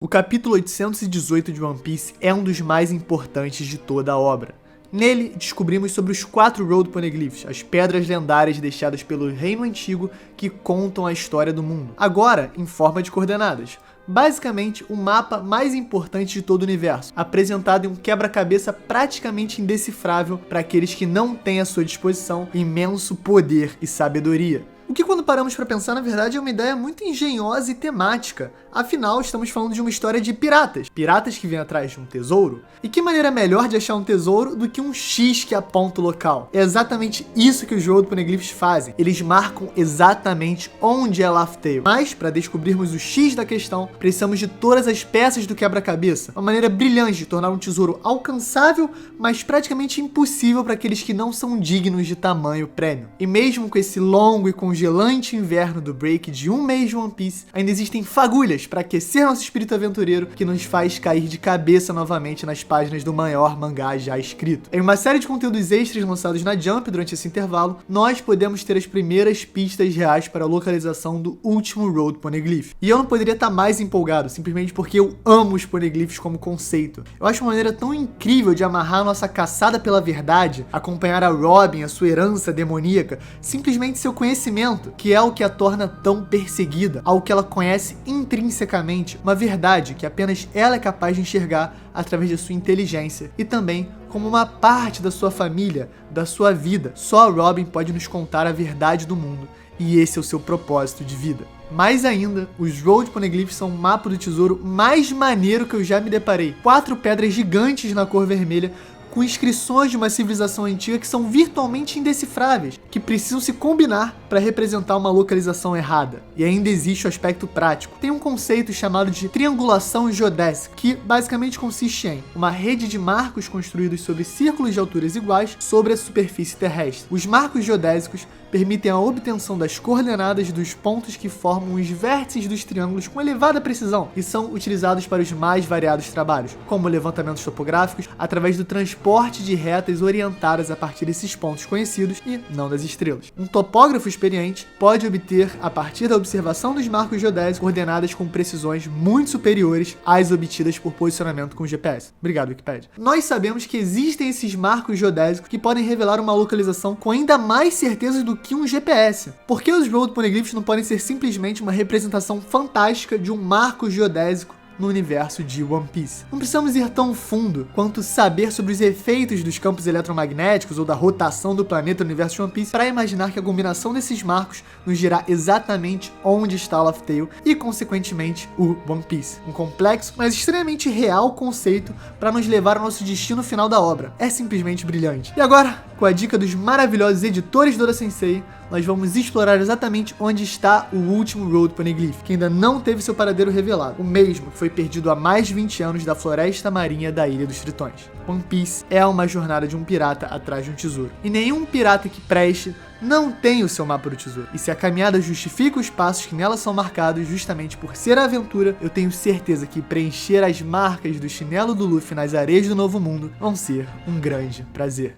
O capítulo 818 de One Piece é um dos mais importantes de toda a obra. Nele, descobrimos sobre os 4 Road Poneglyphs, as pedras lendárias deixadas pelo Reino Antigo que contam a história do mundo, agora em forma de coordenadas. Basicamente, o mapa mais importante de todo o universo, apresentado em um quebra-cabeça praticamente indecifrável para aqueles que não têm à sua disposição imenso poder e sabedoria. O que, quando paramos para pensar, na verdade é uma ideia muito engenhosa e temática. Afinal, estamos falando de uma história de piratas. Piratas que vêm atrás de um tesouro. E que maneira melhor de achar um tesouro do que um X que aponta o local? É exatamente isso que os Road Poneglyphs fazem. Eles marcam exatamente onde é Laugh Tale. Mas, para descobrirmos o X da questão, precisamos de todas as peças do quebra-cabeça. Uma maneira brilhante de tornar um tesouro alcançável, mas praticamente impossível para aqueles que não são dignos de tamanho prêmio. E mesmo com esse longo e congelante inverno do break de um mês de One Piece, ainda existem fagulhas para aquecer nosso espírito aventureiro que nos faz cair de cabeça novamente nas páginas do maior mangá já escrito. Em uma série de conteúdos extras lançados na Jump durante esse intervalo, nós podemos ter as primeiras pistas reais para a localização do último Road Poneglyph. E eu não poderia estar mais empolgado, simplesmente porque eu amo os Poneglyphs como conceito. Eu acho uma maneira tão incrível de amarrar nossa caçada pela verdade, acompanhar a Robin, a sua herança demoníaca, simplesmente seu conhecimento, que é o que a torna tão perseguida, algo que ela conhece intrinsecamente, uma verdade que apenas ela é capaz de enxergar através de sua inteligência e também como uma parte da sua família, da sua vida. Só a Robin pode nos contar a verdade do mundo e esse é o seu propósito de vida. Mais ainda, os Road Poneglyphs são o mapa do tesouro mais maneiro que eu já me deparei. 4 pedras gigantes na cor vermelha com inscrições de uma civilização antiga que são virtualmente indecifráveis, que precisam se combinar para representar uma localização errada. E ainda existe o aspecto prático. Tem um conceito chamado de triangulação geodésica, que basicamente consiste em uma rede de marcos construídos sobre círculos de alturas iguais sobre a superfície terrestre. Os marcos geodésicos permitem a obtenção das coordenadas dos pontos que formam os vértices dos triângulos com elevada precisão e são utilizados para os mais variados trabalhos, como levantamentos topográficos, através do transporte de retas orientadas a partir desses pontos conhecidos e não das estrelas. Um topógrafo experiente pode obter, a partir da observação dos marcos geodésicos, coordenadas com precisões muito superiores às obtidas por posicionamento com GPS. Obrigado, Wikipedia. Nós sabemos que existem esses marcos geodésicos que podem revelar uma localização com ainda mais certeza do que um GPS. Por que os Road Poneglyphs não podem ser simplesmente uma representação fantástica de um marco geodésico no universo de One Piece? Não precisamos ir tão fundo quanto saber sobre os efeitos dos campos eletromagnéticos ou da rotação do planeta no universo de One Piece para imaginar que a combinação desses marcos nos dirá exatamente onde está Laugh Tale e, consequentemente, o One Piece. Um complexo, mas extremamente real conceito para nos levar ao nosso destino final da obra. É simplesmente brilhante. E agora, com a dica dos maravilhosos editores do Oda Sensei, nós vamos explorar exatamente onde está o último Road Poneglyph, que ainda não teve seu paradeiro revelado, o mesmo que foi perdido há mais de 20 anos da floresta marinha da Ilha dos Tritões. One Piece é uma jornada de um pirata atrás de um tesouro, e nenhum pirata que preste não tem o seu mapa do tesouro. E se a caminhada justifica os passos que nela são marcados justamente por ser a aventura, eu tenho certeza que preencher as marcas do chinelo do Luffy nas areias do Novo Mundo vão ser um grande prazer.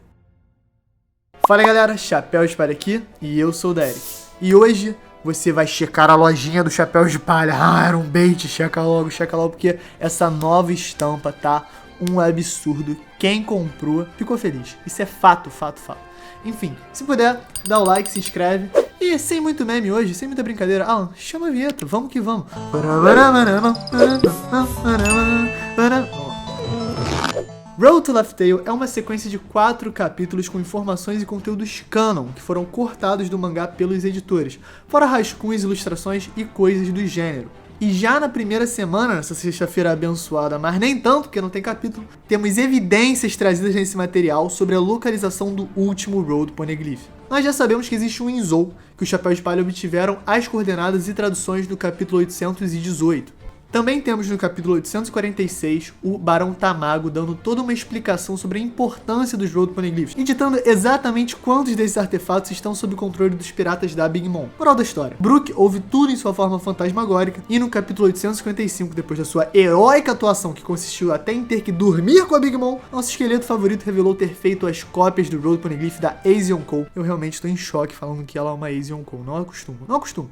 Fala galera, Chapéu de Palha aqui e eu sou o Derek. E hoje você vai checar a lojinha do Chapéu de Palha. Era um bait, checa logo, porque essa nova estampa tá um absurdo. Quem comprou ficou feliz. Isso é fato. Enfim, se puder, dá o like, se inscreve. E sem muito meme hoje, sem muita brincadeira, chama a vinheta, vamos que vamos. Road to Laugh Tale é uma sequência de 4 capítulos com informações e conteúdos canon que foram cortados do mangá pelos editores, fora rascunhos, ilustrações e coisas do gênero. E já na primeira semana, nessa sexta-feira abençoada, mas nem tanto porque não tem capítulo, temos evidências trazidas nesse material sobre a localização do último Road Poneglyph. Nós já sabemos que existe um Inzou, que os Chapéus de Palha obtiveram as coordenadas e traduções do capítulo 818. Também temos no capítulo 846 o Barão Tamago dando toda uma explicação sobre a importância dos Road Poneglyphs, indicando exatamente quantos desses artefatos estão sob o controle dos piratas da Big Mom. Moral da história: Brook ouve tudo em sua forma fantasmagórica e no capítulo 855, depois da sua heróica atuação que consistiu até em ter que dormir com a Big Mom, nosso esqueleto favorito revelou ter feito as cópias do Road Poneglyph da Ace Yonkou. Eu realmente estou em choque falando que ela é uma Ace Yonkou. Não acostumo.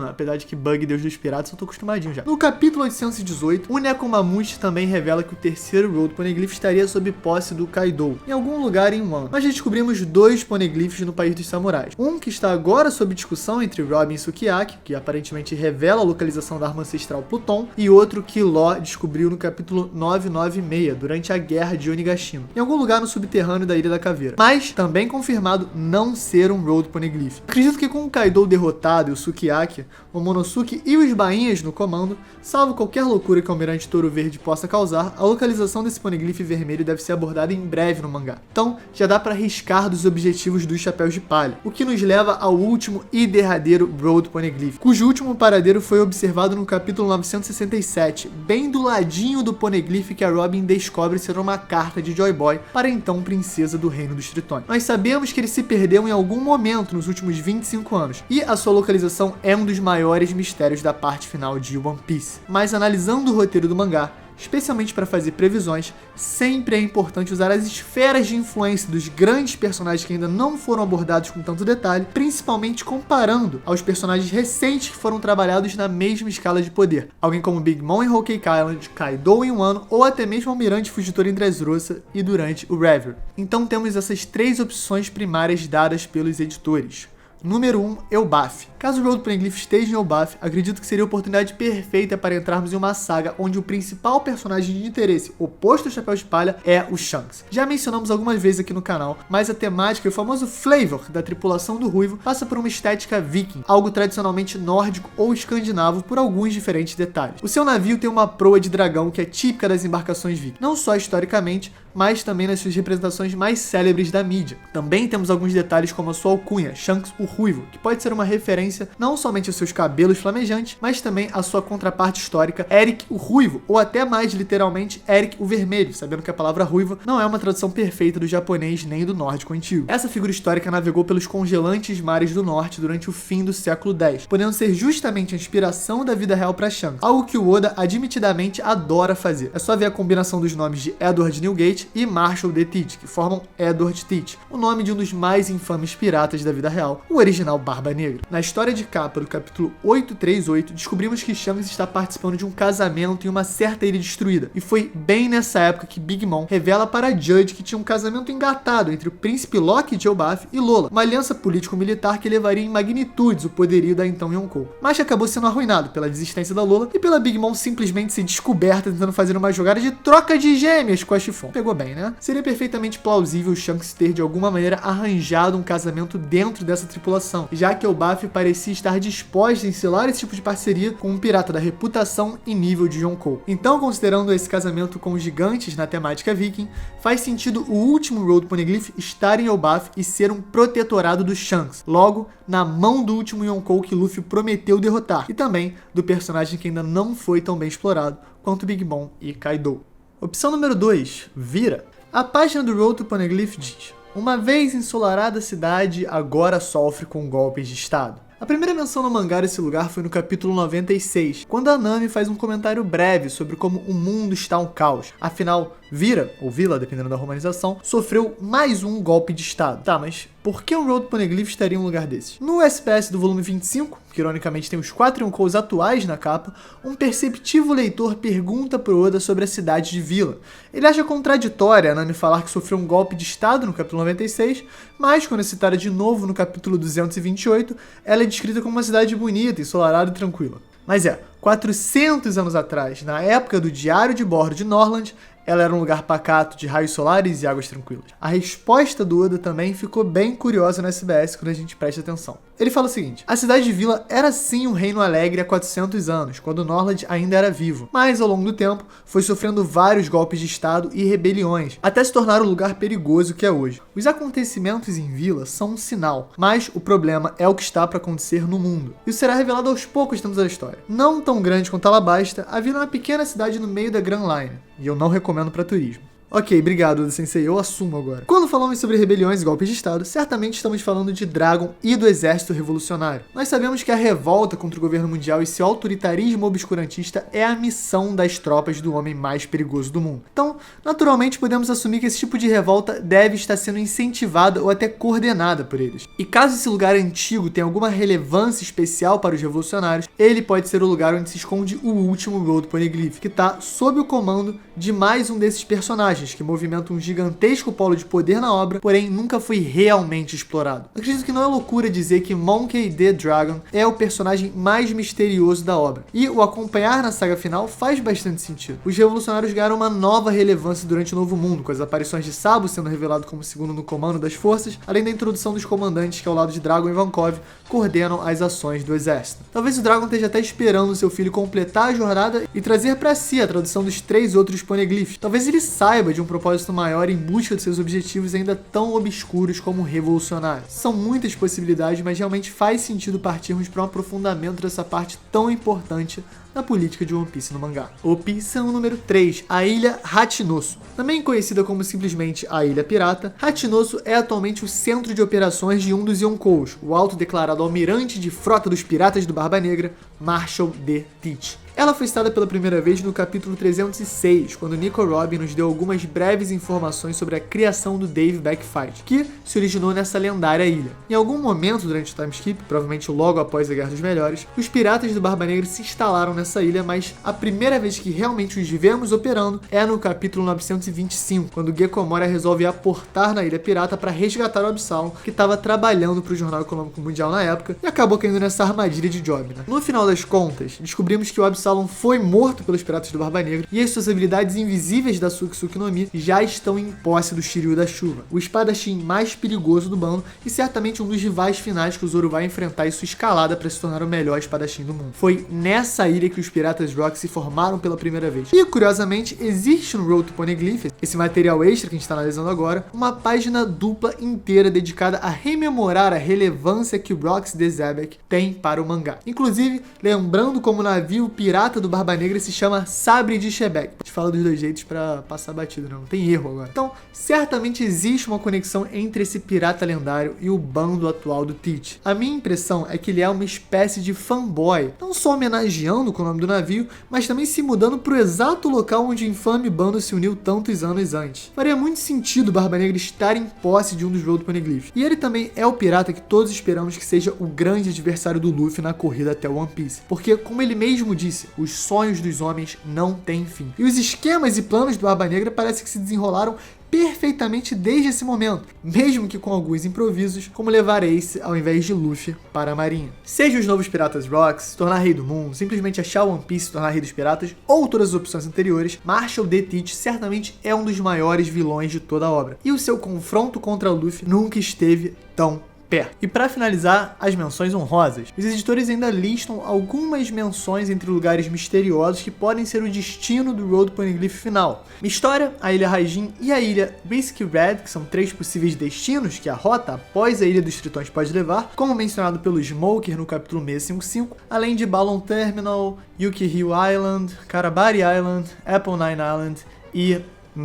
Apesar de que Bug, Deus dos Piratas, eu tô acostumadinho já. No capítulo capítulo 818, o Nekomamushi também revela que o terceiro Road Poneglyph estaria sob posse do Kaido, em algum lugar em Wano. Nós já descobrimos 2 poneglyphs no País dos Samurais. Um que está agora sob discussão entre Robin e Sukiyaki, que aparentemente revela a localização da arma ancestral Pluton, e outro que Law descobriu no capítulo 996, durante a Guerra de Onigashima, em algum lugar no subterrâneo da Ilha da Caveira. Mas, também confirmado não ser um Road Poneglyph. Acredito que com o Kaido derrotado e o Sukiyaki, o Momonosuke e os bainhas no comando, salvo qualquer loucura que o Almirante Touro Verde possa causar, a localização desse Poneglyph vermelho deve ser abordada em breve no mangá. Então, já dá pra arriscar dos objetivos dos Chapéus de Palha, o que nos leva ao último e derradeiro Road Poneglyph, cujo último paradeiro foi observado no capítulo 967, bem do ladinho do Poneglyph que a Robin descobre ser uma carta de Joy Boy para a então princesa do Reino dos Tritões. Nós sabemos que ele se perdeu em algum momento nos últimos 25 anos, e a sua localização é um dos maiores mistérios da parte final de One Piece. Mas analisando o roteiro do mangá, especialmente para fazer previsões, sempre é importante usar as esferas de influência dos grandes personagens que ainda não foram abordados com tanto detalhe, principalmente comparando aos personagens recentes que foram trabalhados na mesma escala de poder. Alguém como Big Mom em Whole Cake Island, Kaido em Wano, ou até mesmo Almirante Fugitório em Dressrosa e durante o Reverie. Então temos essas 3 opções primárias dadas pelos editores. Número 1, Elbaf. Caso o Road Poneglyph esteja em Elbaf, acredito que seria a oportunidade perfeita para entrarmos em uma saga onde o principal personagem de interesse oposto ao Chapéu de Palha é o Shanks. Já mencionamos algumas vezes aqui no canal, mas a temática e o famoso flavor da tripulação do Ruivo passa por uma estética viking, algo tradicionalmente nórdico ou escandinavo por alguns diferentes detalhes. O seu navio tem uma proa de dragão que é típica das embarcações vikings, não só historicamente, mas também nas suas representações mais célebres da mídia. Também temos alguns detalhes como a sua alcunha, Shanks o Ruivo, que pode ser uma referência não somente aos seus cabelos flamejantes, mas também à sua contraparte histórica, Eric o Ruivo, ou até mais literalmente Eric o Vermelho, sabendo que a palavra ruivo não é uma tradução perfeita do japonês nem do nórdico antigo. Essa figura histórica navegou pelos congelantes mares do norte durante o fim do século X, podendo ser justamente a inspiração da vida real para Shanks, algo que o Oda admitidamente adora fazer. É só ver a combinação dos nomes de Edward Newgate e Marshall the Teach, que formam Edward Teach, o nome de um dos mais infames piratas da vida real, o original Barba Negra. Na história de capa do capítulo 838, descobrimos que Shanks está participando de um casamento em uma certa ilha destruída, e foi bem nessa época que Big Mom revela para Judge que tinha um casamento engatado entre o príncipe Loki de Elbaf e Lola, uma aliança político-militar que elevaria em magnitudes o poderio da então Yonkou, mas que acabou sendo arruinado pela desistência da Lola e pela Big Mom simplesmente ser descoberta tentando fazer uma jogada de troca de gêmeas com a Chiffon. Pegou bem, né? Seria perfeitamente plausível Shanks ter de alguma maneira arranjado um casamento dentro dessa tripulação, já que Elbaf parecia estar disposta em selar esse tipo de parceria com um pirata da reputação e nível de Yonkou. Então, considerando esse casamento com gigantes na temática viking, faz sentido o último Road Poneglyph estar em Elbaf e ser um protetorado do Shanks, logo na mão do último Yonkou que Luffy prometeu derrotar, e também do personagem que ainda não foi tão bem explorado quanto Big Mom e Kaido. Opção número 2, Vira. A página do Road to Poneglyph diz: uma vez ensolarada a cidade, agora sofre com golpes de estado. A primeira menção no mangá desse lugar foi no capítulo 96, quando a Nami faz um comentário breve sobre como o mundo está um caos. Afinal, Vira, ou Vila, dependendo da romanização, sofreu mais um golpe de estado. Tá, mas por que um Road Poneglyph estaria em um lugar desses? No SPS do volume 25, que ironicamente tem os 4 Yonkous atuais na capa, um perceptivo leitor pergunta pro Oda sobre a cidade de Vila. Ele acha contraditória a Nami falar que sofreu um golpe de estado no capítulo 96, mas quando é citada de novo no capítulo 228, ela é descrita como uma cidade bonita, ensolarada e tranquila. Mas 400 anos atrás, na época do diário de bordo de Norland, ela era um lugar pacato de raios solares e águas tranquilas. A resposta do Oda também ficou bem curiosa no SBS quando a gente presta atenção. Ele fala o seguinte: a cidade de Vila era sim um reino alegre há 400 anos, quando Norland ainda era vivo, mas ao longo do tempo foi sofrendo vários golpes de estado e rebeliões, até se tornar o lugar perigoso que é hoje. Os acontecimentos em Vila são um sinal, mas o problema é o que está para acontecer no mundo. Isso será revelado aos poucos tempos da história. Não tão grande quanto Alabasta, a Vila é uma pequena cidade no meio da Grand Line, e eu não recomendo para turismo. Ok, obrigado, Oda Sensei, eu assumo agora. Quando Quando falamos sobre rebeliões e golpes de estado, certamente estamos falando de Dragon e do exército revolucionário. Nós sabemos que a revolta contra o governo mundial e seu autoritarismo obscurantista é a missão das tropas do homem mais perigoso do mundo. Então, naturalmente podemos assumir que esse tipo de revolta deve estar sendo incentivada ou até coordenada por eles. E caso esse lugar antigo tenha alguma relevância especial para os revolucionários, ele pode ser o lugar onde se esconde o último Road Poneglyph, que está sob o comando de mais um desses personagens, que movimenta um gigantesco polo de poder na obra, porém nunca foi realmente explorado. Acredito que não é loucura dizer que Monkey D. Dragon é o personagem mais misterioso da obra, e o acompanhar na saga final faz bastante sentido. Os revolucionários ganharam uma nova relevância durante o Novo Mundo, com as aparições de Sabo sendo revelado como segundo no comando das forças, além da introdução dos comandantes que ao lado de Dragon e Ivankov coordenam as ações do exército. Talvez o Dragon esteja até esperando seu filho completar a jornada e trazer para si a tradução dos 3 outros poneglyphs. Talvez ele saiba de um propósito maior em busca de seus objetivos ainda tão obscuros como revolucionários. São muitas possibilidades, mas realmente faz sentido partirmos para um aprofundamento dessa parte tão importante da política de One Piece no mangá. Opção número 3, a Ilha Hachinosu. Também conhecida como simplesmente a Ilha Pirata, Hachinosu é atualmente o centro de operações de um dos Yonkous, o autodeclarado almirante de frota dos piratas do Barba Negra, Marshall D. Teach. Ela foi citada pela primeira vez no capítulo 306, quando Nico Robin nos deu algumas breves informações sobre a criação do Dave Backfight, que se originou nessa lendária ilha. Em algum momento durante o timeskip, provavelmente logo após a Guerra dos Melhores, os piratas do Barba Negra se instalaram nessa ilha, mas a primeira vez que realmente os vemos operando é no capítulo 925, quando Gecko Moria resolve aportar na Ilha Pirata para resgatar o Absalom, que estava trabalhando para o Jornal Econômico Mundial na época, e acabou caindo nessa armadilha de Job, né? No final das contas, descobrimos que o Absalom foi morto pelos piratas do Barba Negra e as suas habilidades invisíveis da Suki no Mi já estão em posse do Shiryu da Chuva, o espadachim mais perigoso do bando e certamente um dos rivais finais que o Zoro vai enfrentar em sua escalada para se tornar o melhor espadachim do mundo. Foi nessa ilha que os piratas Rock se formaram pela primeira vez. E curiosamente, existe no Road to Poneglyph, esse material extra que a gente está analisando agora, uma página dupla inteira dedicada a rememorar a relevância que o Rocks de Zebek tem para o mangá. Inclusive, lembrando como o navio pirata do Barba Negra se chama Sabre de Shebek. A gente fala dos dois jeitos pra passar batido, não tem erro agora. Então, certamente existe uma conexão entre esse pirata lendário e o bando atual do Teach. A minha impressão é que ele é uma espécie de fanboy, não só homenageando com o nome do navio, mas também se mudando pro exato local onde o infame bando se uniu tantos anos antes. Faria muito sentido o Barba Negra estar em posse de um dos Road Poneglyphs. E ele também é o pirata que todos esperamos que seja o grande adversário do Luffy na corrida até One Piece. Porque, como ele mesmo disse, os sonhos dos homens não têm fim. E os esquemas e planos do Barba Negra parecem que se desenrolaram perfeitamente desde esse momento, mesmo que com alguns improvisos, como levar Ace ao invés de Luffy para a marinha. Seja os novos Piratas Rocks, se tornar rei do mundo, simplesmente achar One Piece e se tornar rei dos piratas, ou todas as opções anteriores, Marshall D. Teach certamente é um dos maiores vilões de toda a obra. E o seu confronto contra o Luffy nunca esteve tão perto. E para finalizar, as menções honrosas. Os editores ainda listam algumas menções entre lugares misteriosos que podem ser o destino do Road Poneglyph final. Mistória, a Ilha Raijin e a Ilha Risky Red, que são 3 possíveis destinos que a rota após a Ilha dos Tritões pode levar, como mencionado pelo Smoker no capítulo 655, além de Balon Terminal, Yuki Hill Island, Karabari Island, Apple Nine Island e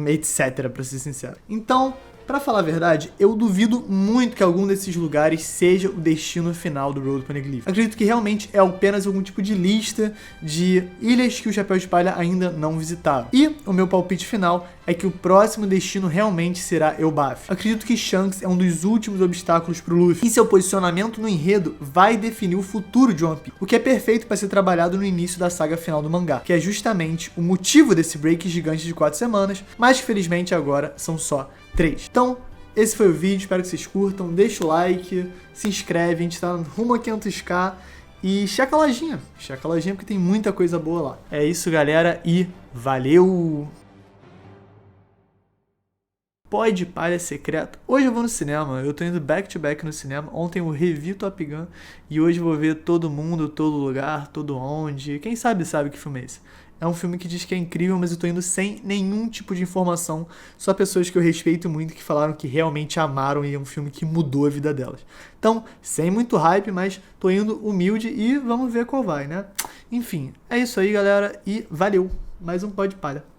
etc, para ser sincero. Então, pra falar a verdade, eu duvido muito que algum desses lugares seja o destino final do Road Poneglyph. Acredito que realmente é apenas algum tipo de lista de ilhas que o Chapéu de Palha ainda não visitaram. E o meu palpite final é que o próximo destino realmente será Elbaf. Acredito que Shanks é um dos últimos obstáculos pro Luffy, e seu posicionamento no enredo vai definir o futuro de One Piece, o que é perfeito para ser trabalhado no início da saga final do mangá, que é justamente o motivo desse break gigante de 4 semanas, mas que felizmente agora são só 3. Então, esse foi o vídeo, espero que vocês curtam, deixa o like, se inscreve, a gente tá rumo a 500k e checa a lojinha porque tem muita coisa boa lá. É isso, galera, e valeu! Pode Palha Secreto. Hoje eu vou no cinema, eu tô indo back to back no cinema. Ontem eu revi Top Gun e hoje eu vou ver Todo Mundo, Todo Lugar, Todo Onde. Quem sabe que filme é esse. É um filme que diz que é incrível, mas eu tô indo sem nenhum tipo de informação. Só pessoas que eu respeito muito que falaram que realmente amaram e é um filme que mudou a vida delas. Então, sem muito hype, mas tô indo humilde e vamos ver qual vai, né? Enfim, é isso aí, galera, e valeu! Mais um Pode Palha.